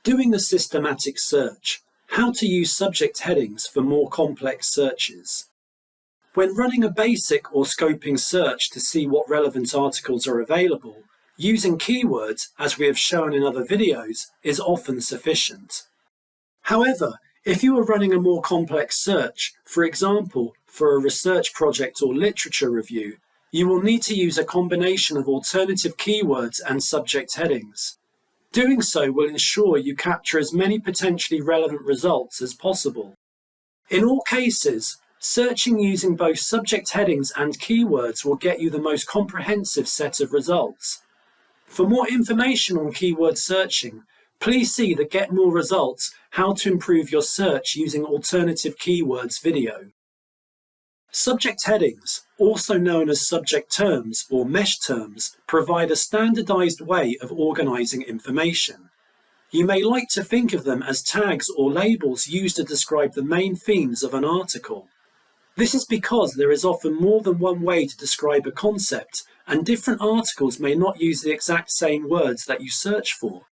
Doing a systematic search. How to use subject headings for more complex searches. When running a basic or scoping search to see what relevant articles are available, using keywords, as we have shown in other videos, is often sufficient. However, if you are running a more complex search, for example, for a research project or literature review, you will need to use a combination of alternative keywords and subject headings. Doing so will ensure you capture as many potentially relevant results as possible. In all cases, searching using both subject headings and keywords will get you the most comprehensive set of results. For more information on keyword searching, please see the Get More Results: How to Improve Your Search Using Alternative Keywords video. Subject headings, also known as subject terms or mesh terms, provide a standardized way of organizing information. You may like to think of them as tags or labels used to describe the main themes of an article. This is because there is often more than one way to describe a concept, and different articles may not use the exact same words that you search for.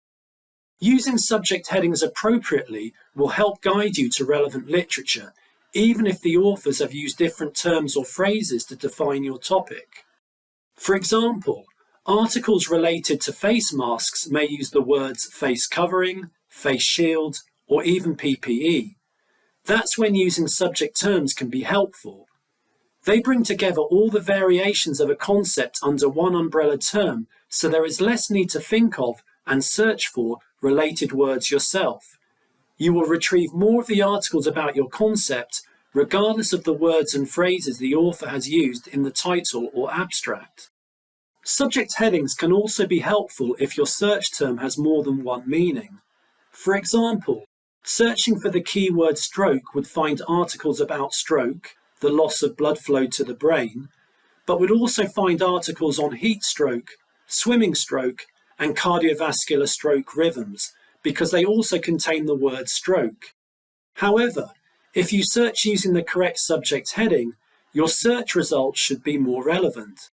Using subject headings appropriately will help guide you to relevant literature, even if the authors have used different terms or phrases to define your topic. For example, articles related to face masks may use the words face covering, face shield, or even PPE. That's when using subject terms can be helpful. They bring together all the variations of a concept under one umbrella term, so there is less need to think of and search for related words yourself. You will retrieve more of the articles about your concept, regardless of the words and phrases the author has used in the title or abstract. Subject headings can also be helpful if your search term has more than one meaning. For example, searching for the keyword stroke would find articles about stroke, the loss of blood flow to the brain, but would also find articles on heat stroke, swimming stroke, and cardiovascular stroke rhythms, because they also contain the word stroke. However, if you search using the correct subject heading, your search results should be more relevant.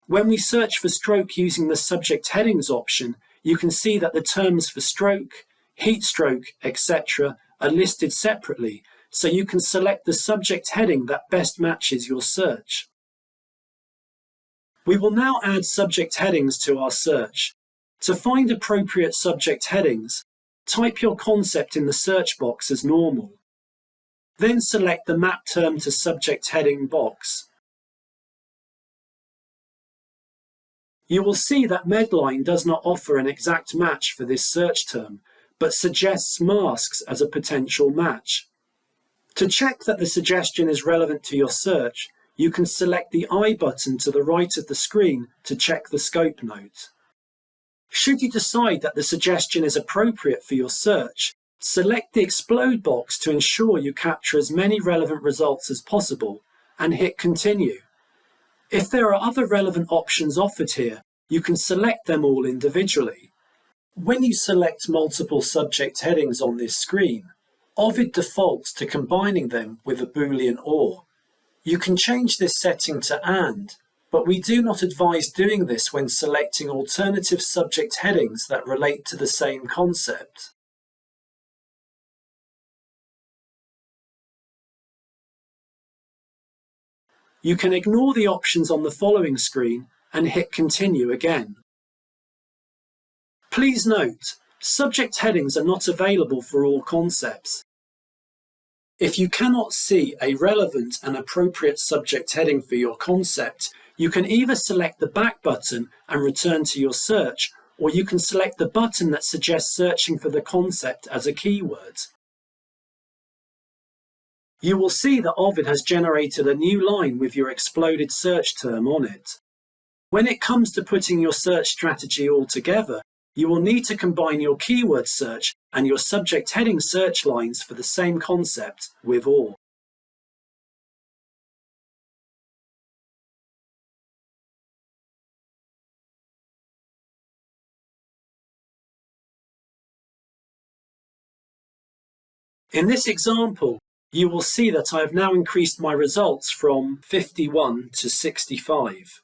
When we search for stroke using the subject headings option, you can see that the terms for stroke, heat stroke, etc. are listed separately, so you can select the subject heading that best matches your search. We will now add subject headings to our search. To find appropriate subject headings, type your concept in the search box as normal. Then select the Map Term to Subject Heading box. You will see that Medline does not offer an exact match for this search term, but suggests masks as a potential match. To check that the suggestion is relevant to your search, you can select the I button to the right of the screen to check the scope note. Should you decide that the suggestion is appropriate for your search, select the Explode box to ensure you capture as many relevant results as possible, and hit Continue. If there are other relevant options offered here, you can select them all individually. When you select multiple subject headings on this screen, Ovid defaults to combining them with a Boolean OR. You can change this setting to AND, but we do not advise doing this when selecting alternative subject headings that relate to the same concept. You can ignore the options on the following screen and hit Continue again. Please note, subject headings are not available for all concepts. If you cannot see a relevant and appropriate subject heading for your concept, you can either select the back button and return to your search, or you can select the button that suggests searching for the concept as a keyword. You will see that Ovid has generated a new line with your exploded search term on it. When it comes to putting your search strategy all together, you will need to combine your keyword search and your subject heading search lines for the same concept with OR. In this example, you will see that I have now increased my results from 51 to 65.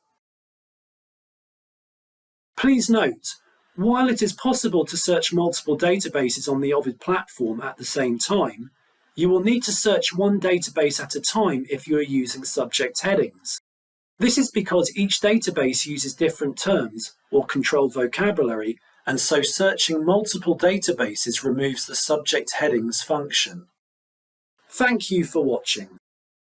Please note, While it is possible to search multiple databases on the Ovid platform at the same time, you will need to search one database at a time if you are using subject headings. This is because each database uses different terms or controlled vocabulary, and so searching multiple databases removes the subject headings function. Thank you for watching.